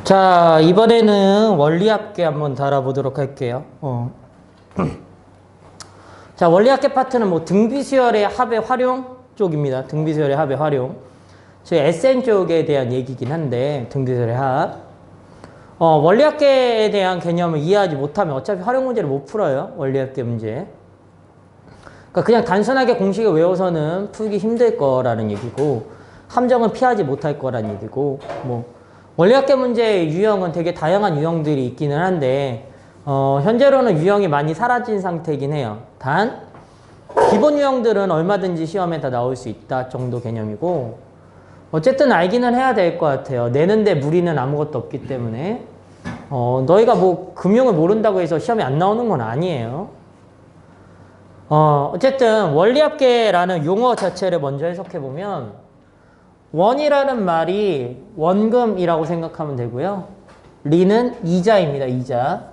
자, 이번에는 원리합계 한번 달아보도록 할게요. 자, 원리합계 파트는 뭐 등비수열의 합의 활용 쪽입니다. 등비수열의 합의 활용. 저희 SN 쪽에 대한 얘기긴 한데, 등비수열의 합. 원리합계에 대한 개념을 이해하지 못하면 어차피 활용 문제를 못 풀어요. 원리합계 문제. 그러니까 그냥 단순하게 공식을 외워서는 풀기 힘들 거라는 얘기고, 함정은 피하지 못할 거라는 얘기고, 원리합계 문제의 유형은 되게 다양한 유형들이 있기는 한데, 현재로는 유형이 많이 사라진 상태이긴 해요. 단, 기본 유형들은 얼마든지 시험에 다 나올 수 있다 정도 개념이고, 어쨌든 알기는 해야 될 것 같아요. 내는데 무리는 아무것도 없기 때문에. 너희가 뭐 금융을 모른다고 해서 시험에 안 나오는 건 아니에요. 어쨌든 원리합계라는 용어 자체를 먼저 해석해보면, 원이라는 말이 원금이라고 생각하면 되고요. 리는 이자입니다. 이자.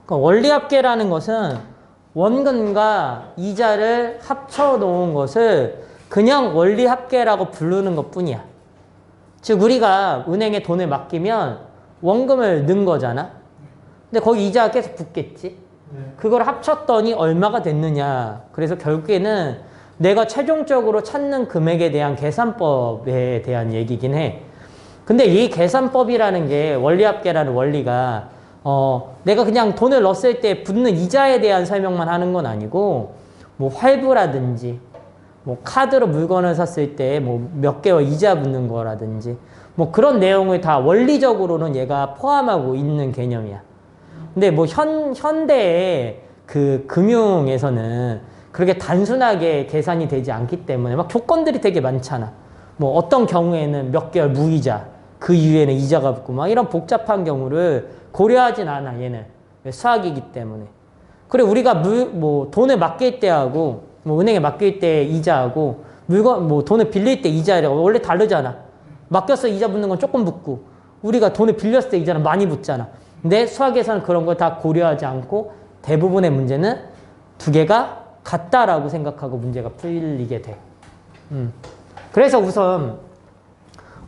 그러니까 원리합계라는 것은 원금과 이자를 합쳐놓은 것을 그냥 원리합계라고 부르는 것뿐이야. 즉 우리가 은행에 돈을 맡기면 원금을 넣은 거잖아. 근데 거기 이자가 계속 붙겠지. 그걸 합쳤더니 얼마가 됐느냐. 그래서 결국에는 내가 최종적으로 찾는 금액에 대한 계산법에 대한 얘기긴 해. 근데 이 계산법이라는 게 원리합계라는 원리가 내가 그냥 돈을 넣었을 때 붙는 이자에 대한 설명만 하는 건 아니고 뭐 할부라든지 뭐 카드로 물건을 샀을 때 뭐 몇 개월 이자 붙는 거라든지 뭐 그런 내용을 다 원리적으로는 얘가 포함하고 있는 개념이야. 근데 뭐 현대의 그 금융에서는 그렇게 단순하게 계산이 되지 않기 때문에 막 조건들이 되게 많잖아. 뭐 어떤 경우에는 몇 개월 무이자, 그 이후에는 이자가 붙고 막 이런 복잡한 경우를 고려하진 않아, 얘는. 수학이기 때문에. 그리고 우리가 뭐 돈을 맡길 때하고 뭐 은행에 맡길 때 이자하고 뭐 돈을 빌릴 때 이자라고 원래 다르잖아. 맡겼어 이자 붙는 건 조금 붙고 우리가 돈을 빌렸을 때 이자는 많이 붙잖아. 근데 수학에서는 그런 걸 다 고려하지 않고 대부분의 문제는 두 개가 같다라고 생각하고 문제가 풀리게 돼. 그래서 우선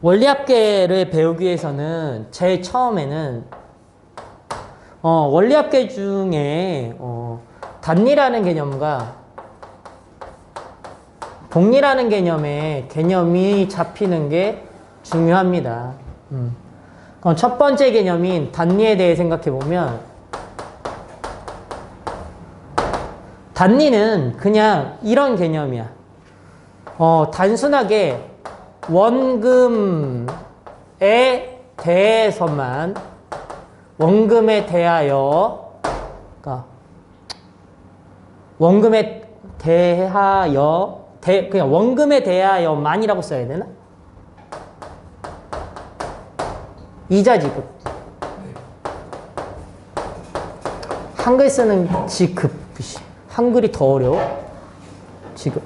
원리합계를 배우기 위해서는 제일 처음에는 원리합계 중에 단리라는 개념과 복리라는 개념이 잡히는 게 중요합니다. 그럼 첫 번째 개념인 단리에 대해 생각해 보면 단리는 그냥 이런 개념이야. 단순하게 원금에 대해서만 원금에 대하여 그러니까 원금에 대하여 그냥 원금에 대하여만이라고 써야 되나? 이자 지급. 한글 쓰는 지급. 한글이 더 어려워. 지금.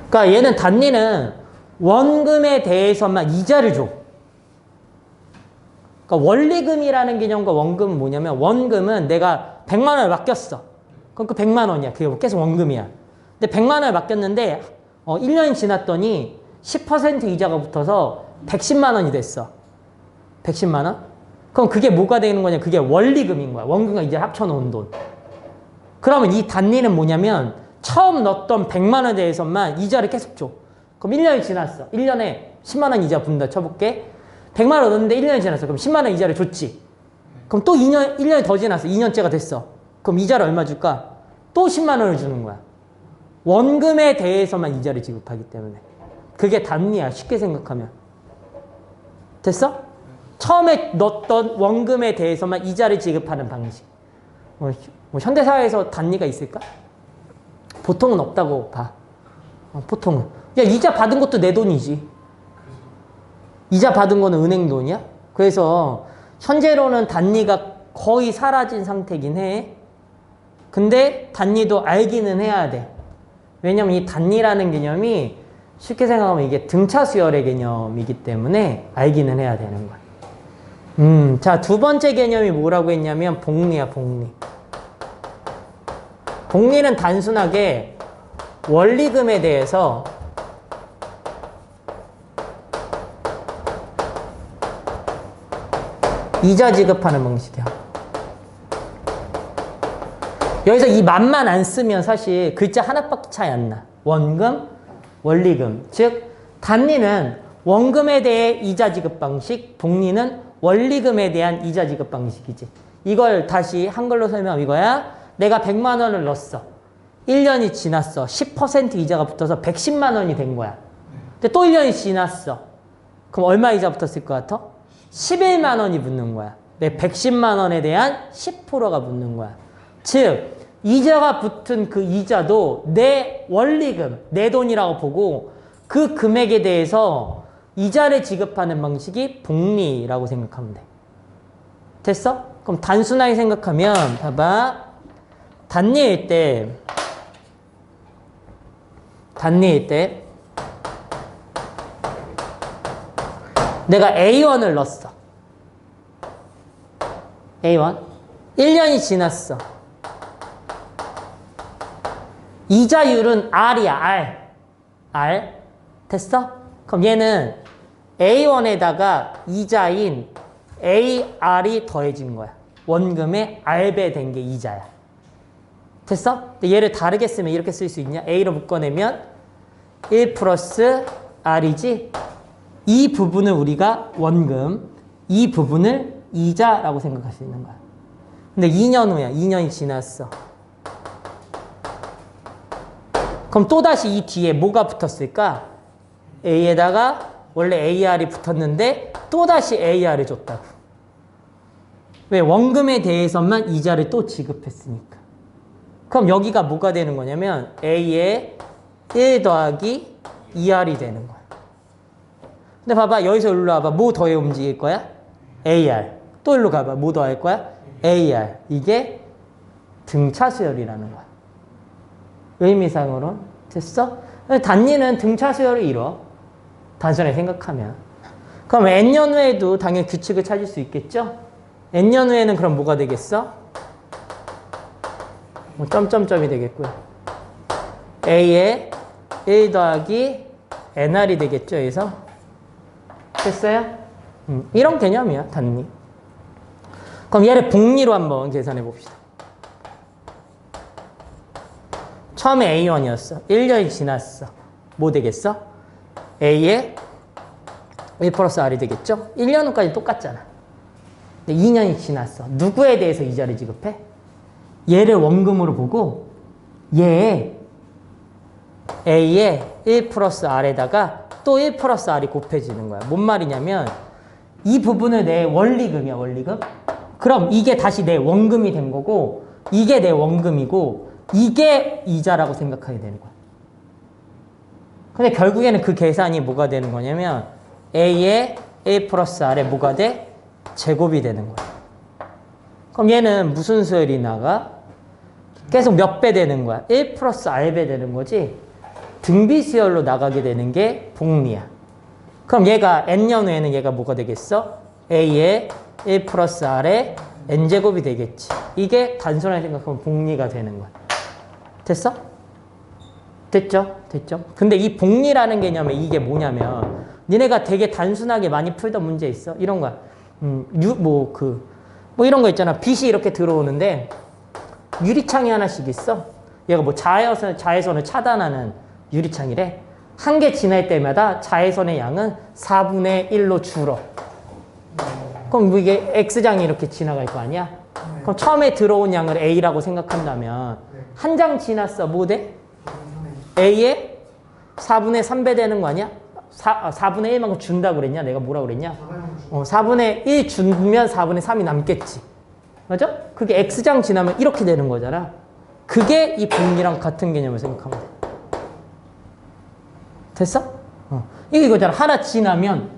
그러니까 얘는 단리는 원금에 대해서만 이자를 줘. 그러니까 원리금이라는 개념과 원금은 뭐냐면 원금은 내가 100만 원을 맡겼어. 그럼 그 100만 원이야. 그게 계속 원금이야. 근데 100만 원을 맡겼는데 1년이 지났더니 10% 이자가 붙어서 110만 원이 됐어. 110만 원? 그럼 그게 뭐가 되는 거냐? 그게 원리금인 거야. 원금과 이자를 합쳐놓은 돈. 그러면 이 단리는 뭐냐면 처음 넣었던 100만 원에 대해서만 이자를 계속 줘. 그럼 1년이 지났어. 1년에 10만 원 이자 분다 쳐볼게. 100만 원 넣었는데 1년이 지났어. 그럼 10만 원 이자를 줬지. 그럼 또 1년이 더 지났어. 2년째가 됐어. 그럼 이자를 얼마 줄까? 또 10만 원을 주는 거야. 원금에 대해서만 이자를 지급하기 때문에. 그게 단리야. 쉽게 생각하면. 됐어? 처음에 넣었던 원금에 대해서만 이자를 지급하는 방식. 뭐 현대사회에서 단리가 있을까? 보통은 없다고 봐. 보통은. 야, 이자 받은 것도 내 돈이지. 이자 받은 거는 은행 돈이야? 그래서 현재로는 단리가 거의 사라진 상태긴 해. 근데 단리도 알기는 해야 돼. 왜냐면 이 단리라는 개념이 쉽게 생각하면 이게 등차 수열의 개념이기 때문에 알기는 해야 되는 거야. 자, 두 번째 개념이 뭐라고 했냐면 복리야, 복리. 복리는 단순하게 원리금에 대해서 이자 지급하는 방식이야. 여기서 이 만만 안 쓰면 사실 글자 하나밖에 차이 안 나. 원금, 원리금. 즉 단리는 원금에 대해 이자 지급 방식, 복리는 원리금에 대한 이자 지급 방식이지. 이걸 다시 한글로 설명하면 이거야. 내가 100만 원을 넣었어. 1년이 지났어. 10% 이자가 붙어서 110만 원이 된 거야. 근데 또 1년이 지났어. 그럼 얼마 이자 붙었을 것 같아? 11만 원이 붙는 거야. 내 110만 원에 대한 10%가 붙는 거야. 즉 이자가 붙은 그 이자도 내 원리금, 내 돈이라고 보고 그 금액에 대해서 이자를 지급하는 방식이 복리라고 생각하면 돼. 됐어? 그럼 단순하게 생각하면 봐봐. 단리일 때 내가 A1을 넣었어. A1. 1년이 지났어. 이자율은 R이야, R. R. 됐어? 그럼 얘는 A1에다가 이자인 AR이 더해진 거야. 원금에 R배 된 게 이자야. 됐어? 근데 얘를 다르게 쓰면 이렇게 쓸 수 있냐? A로 묶어내면 1 플러스 R이지? 이 부분을 우리가 원금, 이 부분을 이자라고 생각할 수 있는 거야. 근데 2년 후야. 2년이 지났어. 그럼 또다시 이 뒤에 뭐가 붙었을까? A에다가 원래 AR이 붙었는데 또다시 AR을 줬다고. 왜? 원금에 대해서만 이자를 또 지급했으니까. 그럼 여기가 뭐가 되는 거냐면 A에 1 더하기 2R이 되는 거야. 근데 봐봐. 여기서 일로 와봐. 뭐 더해 움직일 거야? AR. 또 일로 가봐. 뭐 더할 거야? AR. 이게 등차수열이라는 거야. 의미상으로는. 됐어? 단리는 등차수열을 이뤄. 단순하게 생각하면. 그럼 N년 후에도 당연히 규칙을 찾을 수 있겠죠? N년 후에는 그럼 뭐가 되겠어? 뭐 점점점이 되겠고요. A에 1 더하기 NR이 되겠죠, 여기서? 됐어요? 이런 개념이야, 단리. 그럼 얘를 복리로 한번 계산해 봅시다. 처음에 A1이었어. 1년이 지났어. 뭐 되겠어? A에 1 플러스 R이 되겠죠? 1년 후까지 똑같잖아. 근데 2년이 지났어. 누구에 대해서 이자를 지급해? 얘를 원금으로 보고 얘에 A에 1 플러스 R에다가 또 1 플러스 R이 곱해지는 거야. 뭔 말이냐면 이 부분을 내 원리금이야, 원리금. 그럼 이게 다시 내 원금이 된 거고 이게 내 원금이고 이게 이자라고 생각하게 되는 거야. 근데 결국에는 그 계산이 뭐가 되는 거냐면 A에 1 플러스 R에 뭐가 돼? 제곱이 되는 거야. 그럼 얘는 무슨 수열이 나가? 계속 몇 배 되는 거야? 1 플러스 R배 되는 거지? 등비수열로 나가게 되는 게 복리야. 그럼 얘가 N년 후에는 얘가 뭐가 되겠어? A에 1 플러스 R에 N제곱이 되겠지. 이게 단순하게 생각하면 복리가 되는 거야. 됐어? 됐죠? 됐죠? 근데 이 복리라는 개념에 이게 뭐냐면 니네가 되게 단순하게 많이 풀던 문제 있어. 이런 거야. 뭐 이런 거 있잖아. 빛이 이렇게 들어오는데 유리창이 하나씩 있어. 얘가 뭐 자외선을 차단하는 유리창이래. 한 개 지날 때마다 자외선의 양은 4분의 1로 줄어. 그럼 뭐 이게 X장이 이렇게 지나갈 거 아니야? 그럼 처음에 들어온 양을 A라고 생각한다면 한 장 지났어. 뭐 돼? A에 4분의 3배 되는 거 아니야? 4분의 1만큼 준다고 그랬냐? 내가 뭐라고 그랬냐? 4분의 1 주면 4분의 3이 남겠지. 맞아? 그게 X장 지나면 이렇게 되는 거잖아. 그게 이 복리랑 같은 개념을 생각하면 돼. 됐어? 이게 이거잖아. 하나 지나면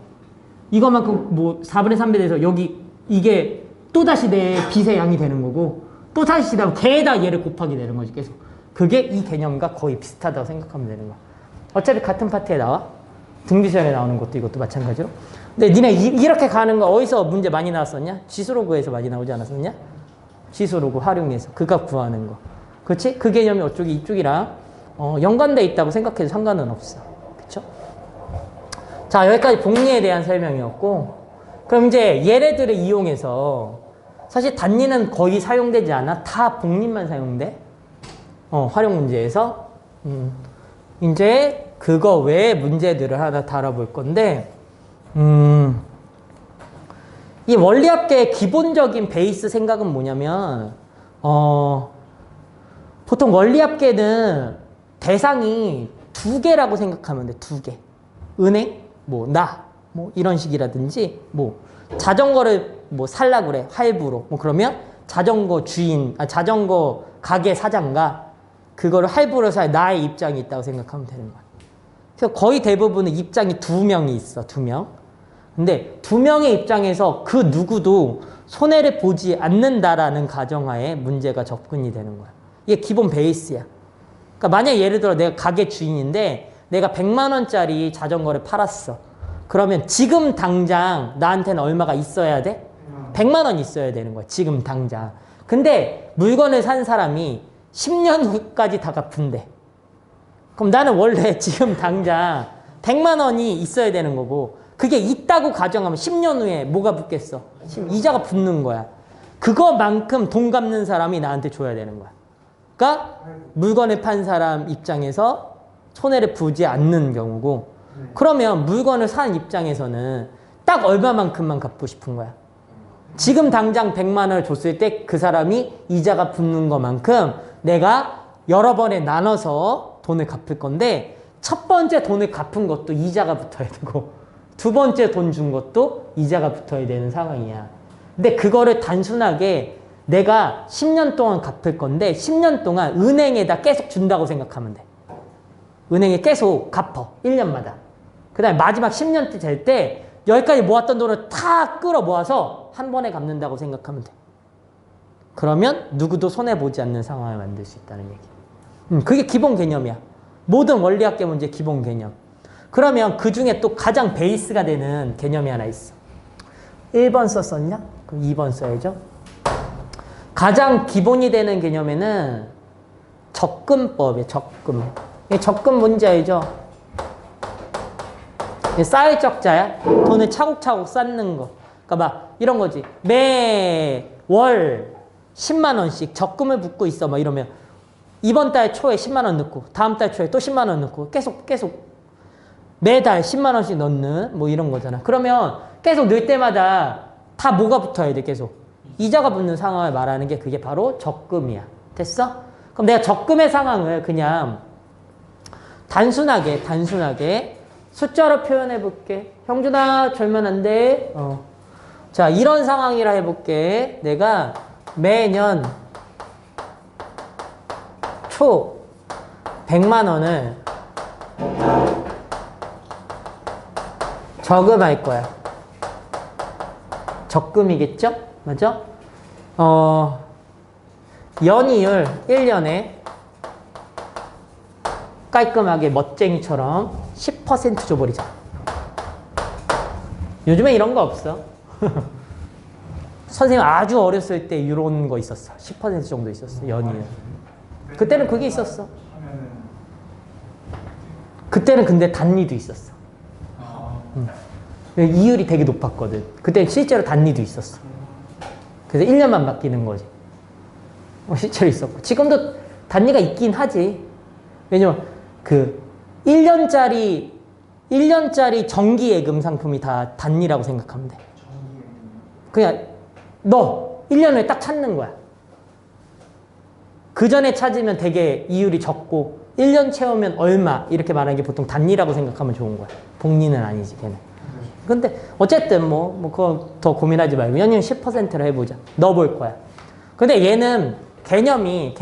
이거만큼 뭐 4분의 3배 돼서 여기 이게 또다시 내 빛의 양이 되는 거고 또 다시 지나면 개에다 얘를 곱하게 되는 거지 계속. 그게 이 개념과 거의 비슷하다고 생각하면 되는 거야. 어차피 같은 파트에 나와. 등비수열에 나오는 것도 이것도 마찬가지로. 근데 니네 이렇게 가는 거 어디서 문제 많이 나왔었냐? 지수로그에서 많이 나오지 않았었냐? 지수로그 활용해서 그 값 구하는 거. 그렇지? 그 개념이 어쪽이 이쪽이랑 연관돼 있다고 생각해도 상관은 없어. 그렇죠? 자, 여기까지 복리에 대한 설명이었고 그럼 이제 얘네들을 이용해서 사실 단리는 거의 사용되지 않아. 다 복립만 사용돼. 활용 문제에서. 이제 그거 외에 문제들을 하나 다뤄볼 건데, 이 원리합계의 기본적인 베이스 생각은 뭐냐면, 보통 원리합계는 대상이 두 개라고 생각하면 돼, 두 개. 은행, 뭐, 뭐, 이런 식이라든지, 뭐, 자전거를 뭐 살라 그래, 할부로. 뭐, 그러면 자전거 자전거 가게 사장과 그거를 할부로 살 나의 입장이 있다고 생각하면 되는 거야. 그래서 거의 대부분은 입장이 두 명이 있어, 두 명. 근데 두 명의 입장에서 그 누구도 손해를 보지 않는다라는 가정하에 문제가 접근이 되는 거야. 이게 기본 베이스야. 그러니까 만약 예를 들어 내가 가게 주인인데 내가 100만 원짜리 자전거를 팔았어. 그러면 지금 당장 나한테는 얼마가 있어야 돼? 100만 원 있어야 되는 거야. 지금 당장. 근데 물건을 산 사람이 10년 후까지 다 갚은대. 그럼 나는 원래 지금 당장 100만 원이 있어야 되는 거고 그게 있다고 가정하면 10년 후에 뭐가 붙겠어? 이자가 붙는 거야. 그거만큼 돈 갚는 사람이 나한테 줘야 되는 거야. 그러니까 물건을 판 사람 입장에서 손해를 보지 않는 경우고 그러면 물건을 산 입장에서는 딱 얼마만큼만 갚고 싶은 거야. 지금 당장 100만 원을 줬을 때 그 사람이 이자가 붙는 것만큼 내가 여러 번에 나눠서 돈을 갚을 건데 첫 번째 돈을 갚은 것도 이자가 붙어야 되고 두 번째 돈 준 것도 이자가 붙어야 되는 상황이야. 근데 그거를 단순하게 내가 10년 동안 갚을 건데 10년 동안 은행에다 계속 준다고 생각하면 돼. 은행에 계속 갚어. 1년마다. 그 다음에 마지막 10년 될 때 여기까지 모았던 돈을 다 끌어 모아서 한 번에 갚는다고 생각하면 돼. 그러면 누구도 손해보지 않는 상황을 만들 수 있다는 얘기. 그게 기본 개념이야. 모든 원리학계 문제 기본 개념. 그러면 그 중에 또 가장 베이스가 되는 개념이 하나 있어. 1번 썼었냐? 그럼 2번 써야죠. 가장 기본이 되는 개념에는 적금법이에요. 적금. 적금 뭔지 알죠? 쌓일 적자야. 돈을 차곡차곡 쌓는 거. 그러니까 막 이런 거지. 매월 10만 원씩 적금을 붓고 있어. 막 이러면 이번 달 초에 10만 원 넣고 다음 달 초에 또 10만 원 넣고 계속 매달 10만 원씩 넣는 뭐 이런 거잖아. 그러면 계속 넣을 때마다 다 뭐가 붙어야 돼? 계속. 이자가 붙는 상황을 말하는 게 그게 바로 적금이야. 됐어? 그럼 내가 적금의 상황을 그냥 단순하게 숫자로 표현해 볼게. 형준아, 졸면 안 돼. 자, 이런 상황이라 해볼게. 내가 매년 초 100만 원을 저금할 거야. 적금이겠죠? 맞아? 연이율 1년에 깔끔하게 멋쟁이처럼 10% 줘버리자. 요즘에 이런 거 없어. 선생님 아주 어렸을 때 이런 거 있었어. 10% 정도 있었어. 연이율. 그때는 그게 있었어. 그때는 근데 단리도 있었어. 이율이 되게 높았거든. 그때 실제로 단리도 있었어. 그래서 1년만 바뀌는 거지. 실제로 있었고. 지금도 단리가 있긴 하지. 왜냐면 그 1년짜리 정기예금 상품이 다 단리라고 생각하면 돼. 그냥 너 1년 후에 딱 찾는 거야. 그 전에 찾으면 되게 이율이 적고 1년 채우면 얼마 이렇게 말하는 게 보통 단리라고 생각하면 좋은 거야. 복리는 아니지 걔는. 근데 어쨌든 뭐 그거 더 고민하지 말고 연이율 10%로 해보자. 넣어볼 거야. 근데 얘는 개념이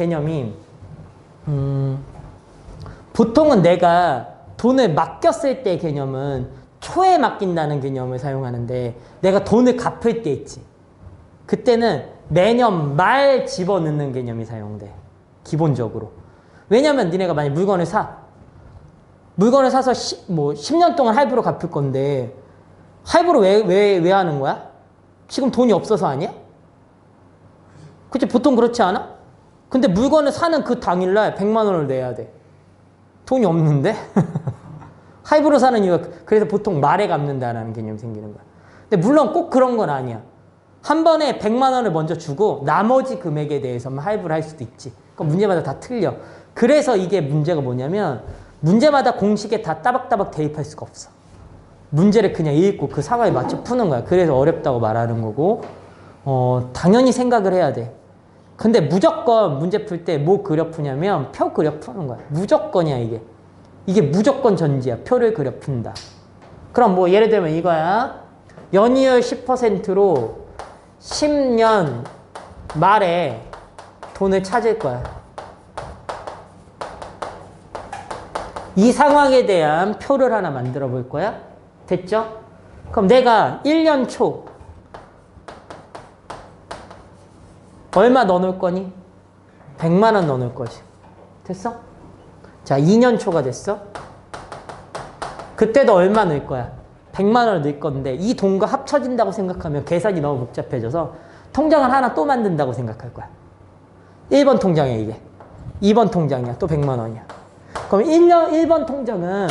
보통은 내가 돈을 맡겼을 때 개념은 초에 맡긴다는 개념을 사용하는데 내가 돈을 갚을 때 있지. 그때는 매년 말 집어넣는 개념이 사용돼. 기본적으로. 왜냐면 니네가 만약 물건을 사서 10년 동안 할부로 갚을 건데 할부로 왜 하는 거야? 지금 돈이 없어서 아니야? 그치? 보통 그렇지 않아? 근데 물건을 사는 그 당일날 100만 원을 내야 돼. 돈이 없는데? 할부로 사는 이유가 그래서 보통 말에 갚는다라는 개념이 생기는 거야. 근데 물론 꼭 그런 건 아니야. 한 번에 100만 원을 먼저 주고 나머지 금액에 대해서만 할부를 할 수도 있지. 그러니까 문제마다 다 틀려. 그래서 이게 문제가 뭐냐면 문제마다 공식에 다 따박따박 대입할 수가 없어. 문제를 그냥 읽고 그 상황에 맞춰 푸는 거야. 그래서 어렵다고 말하는 거고 당연히 생각을 해야 돼. 근데 무조건 문제 풀 때 뭐 그려 푸냐면 표 그려 푸는 거야. 무조건이야 이게. 이게 무조건 전제야. 표를 그려 푼다. 그럼 뭐 예를 들면 이거야. 연이율 10%로 10년 말에 돈을 찾을 거야. 이 상황에 대한 표를 하나 만들어 볼 거야. 됐죠? 그럼 내가 1년 초 얼마 넣어놓을 거니? 100만 원 넣어놓을 거지. 됐어? 자, 2년 초가 됐어. 그때도 얼마 넣을 거야? 100만 원을 넣을 건데 이 돈과 합쳐진다고 생각하면 계산이 너무 복잡해져서 통장을 하나 또 만든다고 생각할 거야. 1번 통장이야 이게. 2번 통장이야. 또 100만 원이야. 그럼 1번 통장은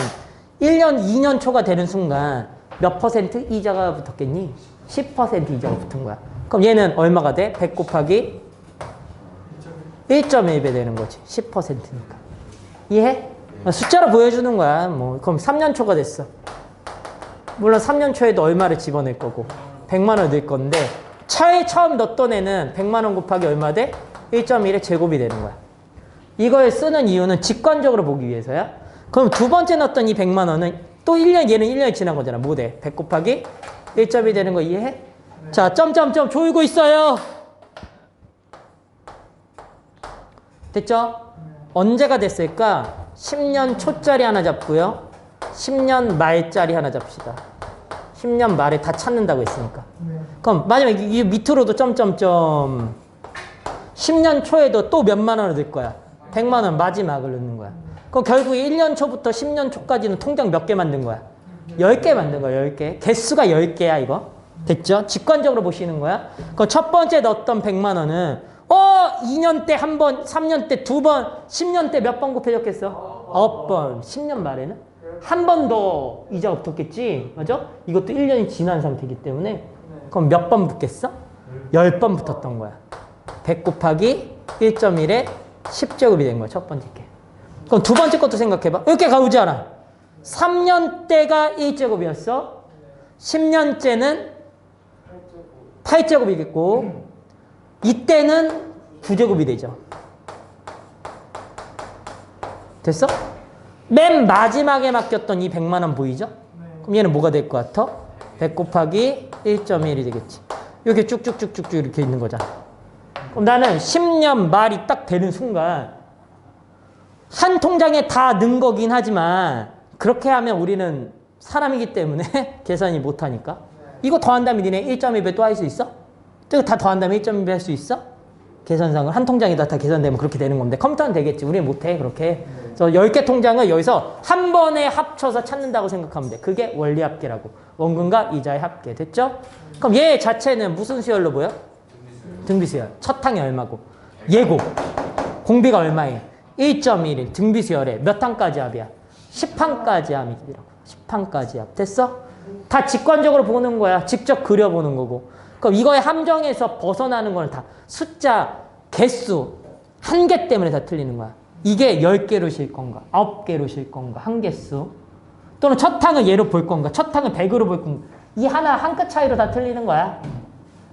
1년, 2년 초가 되는 순간 몇 퍼센트 이자가 붙었겠니? 10% 이자가 붙은 거야. 그럼 얘는 얼마가 돼? 100 곱하기 1.1배 되는 거지. 10%니까. 이해? 숫자로 보여주는 거야. 뭐 그럼 3년 초가 됐어. 물론 3년 초에도 얼마를 집어넣을 거고 100만 원을 넣을 건데 처음 넣었던 애는 100만 원 곱하기 얼마 돼? 1.1의 제곱이 되는 거야. 이걸 쓰는 이유는 직관적으로 보기 위해서야. 그럼 두 번째 넣었던 이 100만 원은 또 1년, 얘는 1년이 지난 거잖아. 뭐 돼? 100 곱하기 1.2 되는 거 이해해? 네. 자, 점점점 조이고 있어요. 됐죠? 네. 언제가 됐을까? 10년 초짜리 하나 잡고요. 10년 말짜리 하나 잡시다. 10년 말에 다 찾는다고 했으니까. 네. 그럼 마지막에 이 밑으로도 점점점 10년 초에도 또 몇만 원을 넣을 거야. 100만 원 마지막을 넣는 거야. 그럼 결국 1년 초부터 10년 초까지는 통장 몇 개 만든 거야? 10개 만든 거야, 10개. 개수가 10개야, 이거. 됐죠? 직관적으로 보시는 거야. 그럼 첫 번째 넣었던 100만 원은 2년 때 한 번, 3년 때 두 번, 10년 때 몇 번 곱해졌겠어? 9번. 10년 말에는? 한 번 더 이자가 붙었겠지? 맞아? 이것도 1년이 지난 상태이기 때문에. 그럼 몇 번 붙겠어? 10번 붙었던 거야. 100 곱하기 1.1에 10제곱이 된 거야, 첫 번째 게. 그럼 두 번째 것도 생각해봐. 이렇게 가오지 않아. 3년 때가 1제곱이었어. 10년째는 8제곱이겠고, 이때는 9제곱이 되죠. 됐어? 맨 마지막에 맡겼던 이 100만 원 보이죠? 그럼 얘는 뭐가 될 것 같아? 100 곱하기 1.1이 되겠지. 이렇게 쭉쭉쭉쭉쭉 이렇게 있는 거잖아. 그럼 나는 10년 말이 딱 되는 순간 한 통장에 다 넣은 거긴 하지만 그렇게 하면 우리는 사람이기 때문에 계산이 못하니까 이거 더한 다음에 니네 1.2배 또 할 수 있어? 또 다 더한 다음에 1.2배 할 수 있어? 계산상으로 한 통장에다 다 계산되면 그렇게 되는 건데 컴퓨터는 되겠지. 우리는 못해 그렇게. 그래서 10개 통장을 여기서 한 번에 합쳐서 찾는다고 생각하면 돼. 그게 원리합계라고. 원금과 이자의 합계. 됐죠? 그럼 얘 자체는 무슨 수열로 보여? 등비수열. 첫 항이 얼마고? 예고. 공비가 얼마예요? 1.1일. 등비수열에 몇 항까지 합이야? 10항까지 합이라고. 10항까지 합. 됐어? 다 직관적으로 보는 거야. 직접 그려보는 거고. 그럼 이거의 함정에서 벗어나는 거는 다 숫자, 개수, 한 개 때문에 다 틀리는 거야. 이게 10개로 실 건가? 9개로 실 건가? 한 개수. 또는 첫 항을 얘로 볼 건가? 첫 항을 100으로 볼 건가? 이 하나 한 끗 차이로 다 틀리는 거야.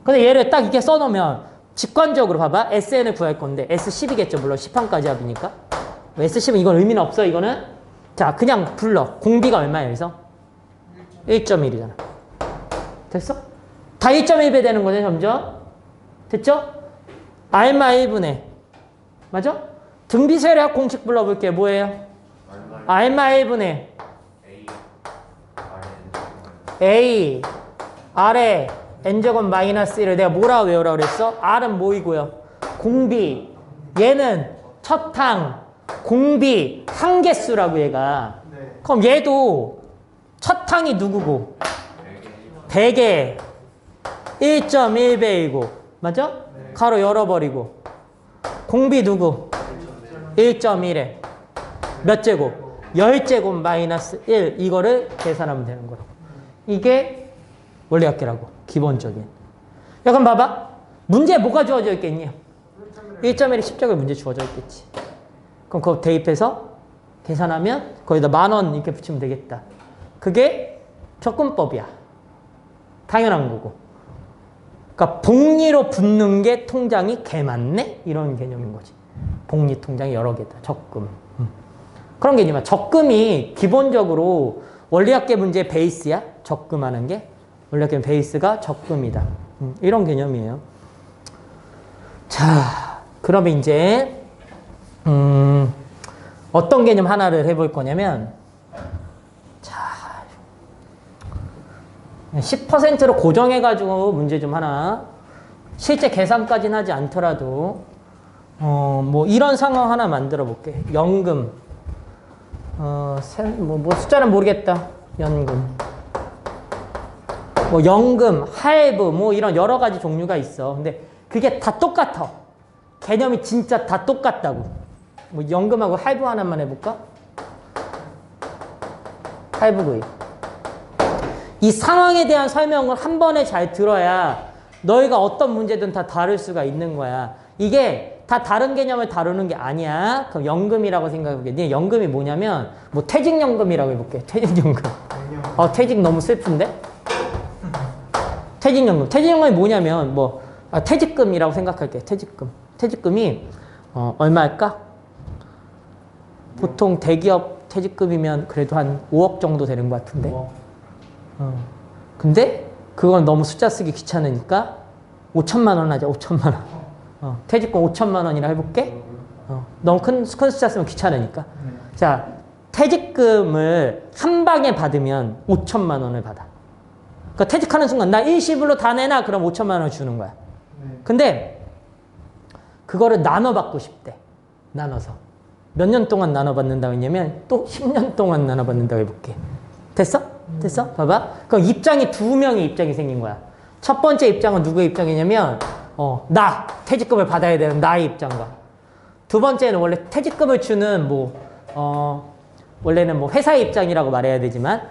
근데 얘를 딱 이렇게 써놓으면 직관적으로 봐봐. SN을 구할 건데 S10이겠죠. 물론 10항까지 합이니까. S10은 이건 의미는 없어. 이거는. 자, 그냥 불러. 공비가 얼마야 여기서? 1.1이잖아. 됐어? 다 1.1배 되는 거네, 점점. 됐죠? 알마 1분의. 맞아? 등비수열의 공식 불러볼게요. 뭐예요? 알마 1분의 A, R에 N제곱 마이너스 1을 내가 뭐라고 외우라고 그랬어? R은 뭐이고요? 공비. 얘는 첫 항, 공비, 항개수라고 얘가. 그럼 얘도 첫 항이 누구고? 100에 1.1배이고 맞아? 네. 가로 열어버리고 공비 누구? 1.1에 몇 제곱? 10제곱 마이너스 1 이거를 계산하면 되는 거라고. 이게 원리학계라고. 기본적인. 야, 그럼 봐봐. 문제에 뭐가 주어져 있겠니? 1.1이 10적에 문제 주어져 있겠지. 그럼 그거 대입해서 계산하면 거기다 10,000원 이렇게 붙이면 되겠다. 그게 적금법이야. 당연한 거고. 그러니까 복리로 붙는 게 통장이 개 많네? 이런 개념인 거지. 복리 통장이 여러 개다. 적금. 그런 개념이야. 적금이 기본적으로 원리학계 문제 베이스야. 적금하는 게. 원리학계 베이스가 적금이다. 이런 개념이에요. 자, 그러면 이제 어떤 개념 하나를 해볼 거냐면, 자, 10%로 고정해가지고 문제 좀 하나, 실제 계산까지는 하지 않더라도 뭐 이런 상황 하나 만들어 볼게. 연금, 뭐 숫자는 모르겠다. 연금, 뭐 연금, 할부, 뭐 이런 여러 가지 종류가 있어. 근데 그게 다 똑같아. 개념이 진짜 다 똑같다고. 뭐 연금하고 할부 하나만 해볼까? 할부 구입. 이 상황에 대한 설명을 한 번에 잘 들어야 너희가 어떤 문제든 다 다룰 수가 있는 거야. 이게 다 다른 개념을 다루는 게 아니야. 그럼 연금이라고 생각해볼게. 네, 연금이 뭐냐면 뭐 퇴직연금이라고 해볼게. 퇴직연금. 퇴직 너무 슬픈데? 퇴직연금. 퇴직연금이 뭐냐면 뭐 퇴직금이라고 생각할게. 퇴직금. 퇴직금이 얼마일까? 보통 대기업 퇴직금이면 그래도 한 5억 정도 되는 것 같은데. 근데 그건 너무 숫자 쓰기 귀찮으니까 5천만 원 하자. 5천만 원. 퇴직금 5천만 원이라 해볼게. 너무 큰 숫자 쓰면 귀찮으니까. 자, 퇴직금을 한 방에 받으면 5천만 원을 받아. 그러니까 퇴직하는 순간 나 일시불로 다 내놔. 그럼 5천만 원을 주는 거야. 근데 그거를 나눠 받고 싶대. 나눠서. 몇 년 동안 나눠 받는다고 했냐면 또 10년 동안 나눠 받는다고 해볼게. 됐어? 됐어? 봐봐. 그럼 입장이 두 명의 입장이 생긴 거야. 첫 번째 입장은 누구의 입장이냐면 나 퇴직금을 받아야 되는 나의 입장과, 두 번째는 원래 퇴직금을 주는 원래는 뭐 회사의 입장이라고 말해야 되지만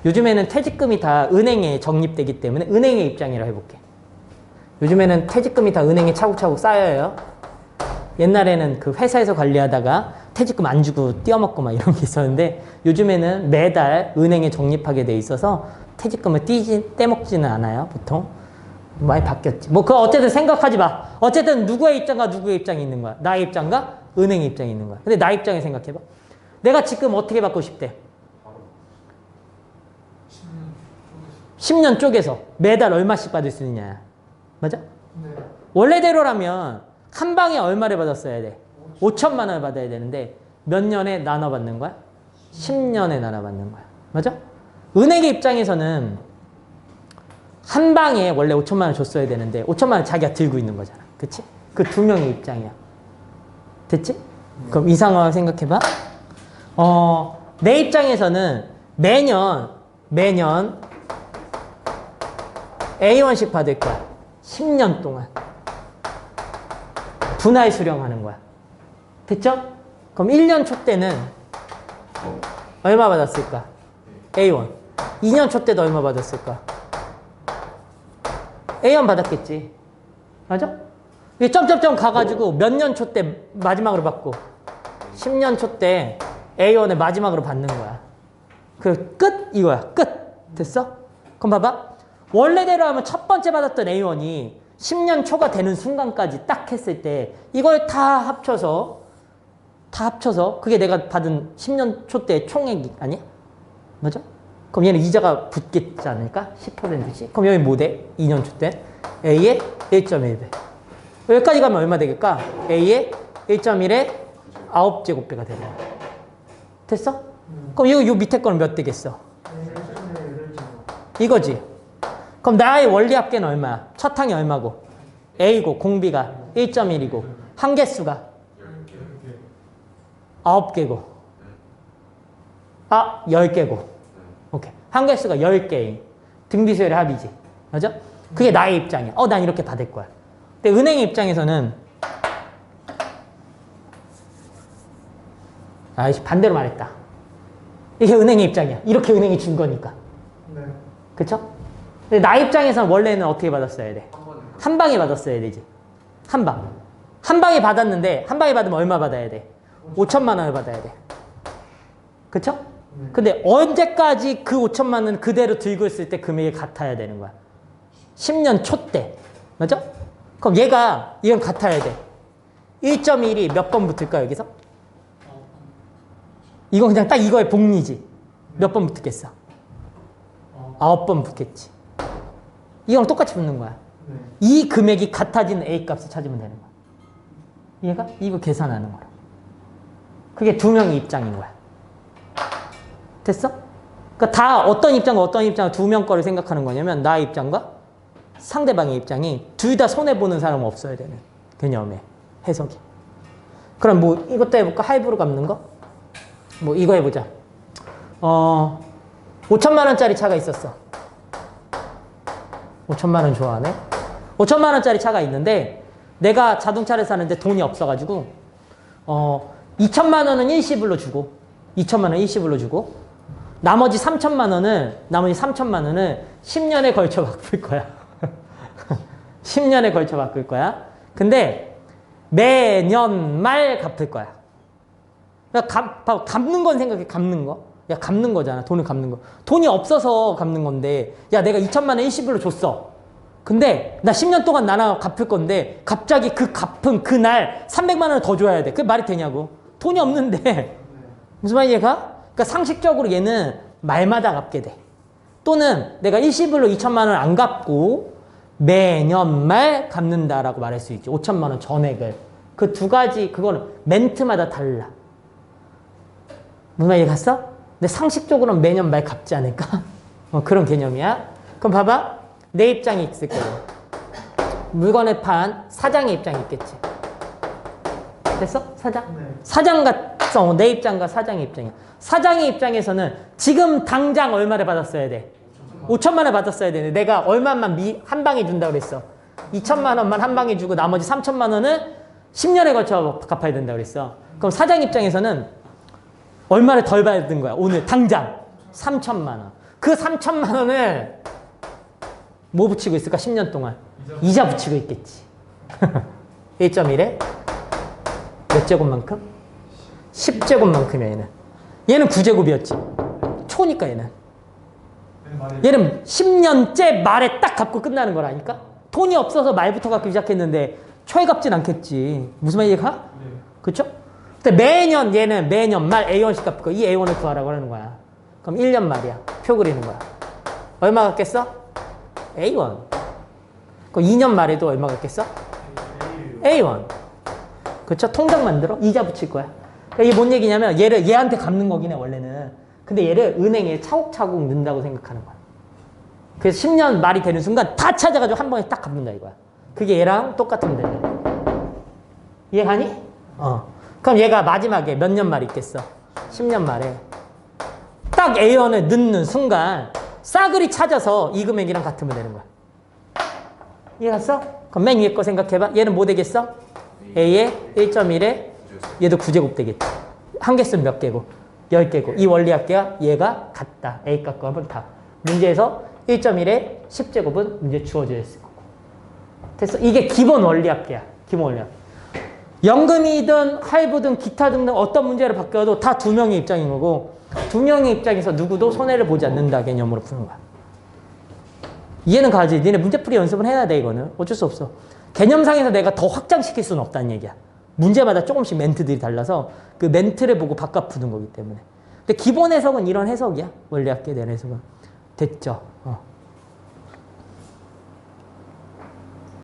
요즘에는 퇴직금이 다 은행에 적립되기 때문에 은행의 입장이라 해볼게. 요즘에는 퇴직금이 다 은행에 차곡차곡 쌓여요. 옛날에는 그 회사에서 관리하다가 퇴직금 안 주고 띄어먹고 막 이런 게 있었는데 요즘에는 매달 은행에 적립하게 돼 있어서 퇴직금을 떼먹지는 않아요. 보통 많이 바뀌었지. 뭐 그거 어쨌든 생각하지 마. 어쨌든 누구의 입장과 누구의 입장이 있는 거야. 나의 입장과 은행의 입장이 있는 거야. 근데 나의 입장에 생각해봐. 내가 지금 어떻게 받고 싶대? 10년 쪼개서 매달 얼마씩 받을 수 있느냐. 맞아? 네. 원래대로라면 한 방에 얼마를 받았어야 돼? 5천만 원을 받아야 되는데 몇 년에 나눠 받는 거야? 10년에 나눠 받는 거야. 맞아? 은행의 입장에서는 한 방에 원래 5천만 원 줬어야 되는데 5천만 원 자기가 들고 있는 거잖아. 그치? 그 두 명의 입장이야. 됐지? 그럼 이 상황을 생각해봐. 내 입장에서는 매년 A1씩 받을 거야. 10년 동안. 분할 수령하는 거야. 됐죠? 그럼 1년 초 때는 얼마 받았을까? A1. 2년 초 때도 얼마 받았을까? A1 받았겠지. 맞아? 이게 점점점 가가지고 몇 년 초 때 마지막으로 받고 10년 초 때 A1을 마지막으로 받는 거야. 그 끝? 이거야. 끝. 됐어? 그럼 봐봐. 원래대로 하면 첫 번째 받았던 A1이 10년 초가 되는 순간까지 딱 했을 때 이걸 다 합쳐서 그게 내가 받은 10년 초 때 총액이 아니야? 맞아? 그럼 얘는 이자가 붙겠지 않을까? 10%씩. 그럼 여기 뭐 돼? 2년 초 때 A의 1.1배. 여기까지 가면 얼마 되겠까? A의 1.1의 9제곱배가 되는 거야. 됐어? 그럼 요 밑에 거는 몇 되겠어? 이거지. 그럼 나의 원리 합계는 얼마야? 첫 항이 얼마고? A고 공비가 1.1이고 항계수가 9개고 10개고 오케이. 항계수가 10개인 등비수열의 합이지. 맞아? 그게 나의 입장이야. 난 이렇게 받을 거야. 근데 은행의 입장에서는 반대로 말했다. 이게 은행의 입장이야. 이렇게 은행이 준 거니까. 네. 그쵸? 근데 나 입장에서는 원래는 어떻게 받았어야 돼? 한 방에 받았어야 되지. 한 방. 한 방에 받았는데 한 방에 받으면 얼마 받아야 돼? 5천만 원을 받아야 돼. 그쵸? 근데 언제까지 그 5천만 원 그대로 들고 있을 때 금액이 같아야 되는 거야? 10년 초 때. 맞죠? 그럼 얘가 이건 같아야 돼. 1.1이 몇 번 붙을까 여기서? 이건 그냥 딱 이거의 복리지. 몇 번 붙겠어? 9번 붙겠지. 이거랑 똑같이 붙는 거야. 이 금액이 같아지는 A 값을 찾으면 되는 거야. 얘가 이거 계산하는 거야. 그게 두 명의 입장인 거야. 됐어? 그러니까 다 어떤 입장과 어떤 입장과 두 명 거를 생각하는 거냐면 나의 입장과 상대방의 입장이 둘 다 손해보는 사람은 없어야 되는 개념의 해석이. 그럼 뭐 이것도 해볼까? 할부로 갚는 거? 뭐 이거 해보자. 5천만 원짜리 차가 있었어. 5천만 원 좋아하네. 5천만 원짜리 차가 있는데 내가 자동차를 사는데 돈이 없어가지고 2천만 원은 일시불로 주고 2천만 원 일시불로 주고 나머지 3천만 원을 10년에 걸쳐 바꿀 거야. 10년에 걸쳐 바꿀 거야. 근데 매년 말 갚을 거야. 그러니까 갚는 건 생각해. 갚는 거. 야, 갚는 거잖아. 돈을 갚는 거. 돈이 없어서 갚는 건데 야, 내가 2천만 원 일시불로 줬어. 근데 나 10년 동안 나눠 갚을 건데 갑자기 그 갚은 그날 300만 원을 더 줘야 돼. 그게 말이 되냐고. 돈이 없는데. 무슨 말이야? 그러니까 상식적으로 얘는 말마다 갚게 돼. 또는 내가 일시불로 2천만 원을 안 갚고 매년 말 갚는다라고 말할 수 있지. 5천만 원 전액을. 그 두 가지 그거는 멘트마다 달라. 무슨 말이야? 갔어? 근데 상식적으로는 매년 말 갚지 않을까? 그런 개념이야. 그럼 봐봐. 내 입장이 있을 거고 물건을 판 사장의 입장이 있겠지. 됐어? 사장? 네. 사장과 내 입장과 사장의 입장이야. 사장의 입장에서는 지금 당장 얼마를 받았어야 돼? 5천만 원 받았어야 되는데 내가 얼마만 한 방에 준다고 그랬어. 2천만 원만 한 방에 주고 나머지 3천만 원은 10년에 걸쳐 갚아야 된다고 그랬어. 그럼 사장 입장에서는 얼마를 덜 받은 거야? 오늘 당장 3천만 원. 그 3천만 원을 뭐 붙이고 있을까? 10년 동안 이자 붙이고 있겠지. 1.1에 몇 제곱만큼? 10제곱만큼이야. 얘는 9제곱이었지. 초니까 얘는 10년째 말에 딱 갚고 끝나는 거라니까. 돈이 없어서 말부터 갚기 시작했는데 초에 갚진 않겠지. 무슨 말이야? 네. 그렇죠? 근데 매년 얘는 매년 말 A1씩 갚을 거야. 이 A1을 구하라고 하는 거야. 그럼 1년 말이야. 표 그리는 거야. 얼마 갚겠어? A1. 그럼 2년 말에도 얼마 갚겠어? A1. 그렇죠? 통장 만들어? 이자 붙일 거야. 그러니까 이게 뭔 얘기냐면 얘를 얘한테 갚는 거긴 해 원래는. 근데 얘를 은행에 차곡차곡 넣는다고 생각하는 거야. 그래서 10년 말이 되는 순간 다 찾아가지고 한 번에 딱 갚는다 이거야. 그게 얘랑 똑같은데. 이해가니? 그럼 얘가 마지막에 몇 년 말이 있겠어? 10년 말에. 딱 A1을 넣는 순간 싸그리 찾아서 이 금액이랑 같으면 되는 거야. 이해갔어? 그럼 맨 위에 거 생각해봐. 얘는 뭐 되겠어? A에 1.1에 얘도 9제곱 되겠지. 한 개 쓰면 몇 개고? 10개고. 이 원리학계가 얘가 같다. A 값과 합은 다. 문제에서 1.1에 10제곱은 문제 주어져 있을 거고. 됐어? 이게 기본 원리학계야. 기본 원리학. 연금이든 할부든 기타 등등 어떤 문제를 바뀌어도 다 두 명의 입장인 거고 두 명의 입장에서 누구도 손해를 보지 않는다 개념으로 푸는 거야. 이해는 가지. 니네 문제풀이 연습은 해야 돼 이거는. 어쩔 수 없어. 개념상에서 내가 더 확장시킬 수는 없다는 얘기야. 문제마다 조금씩 멘트들이 달라서 그 멘트를 보고 바꿔 푸는 거기 때문에. 근데 기본 해석은 이런 해석이야. 원리학계에 대한 해석은. 됐죠?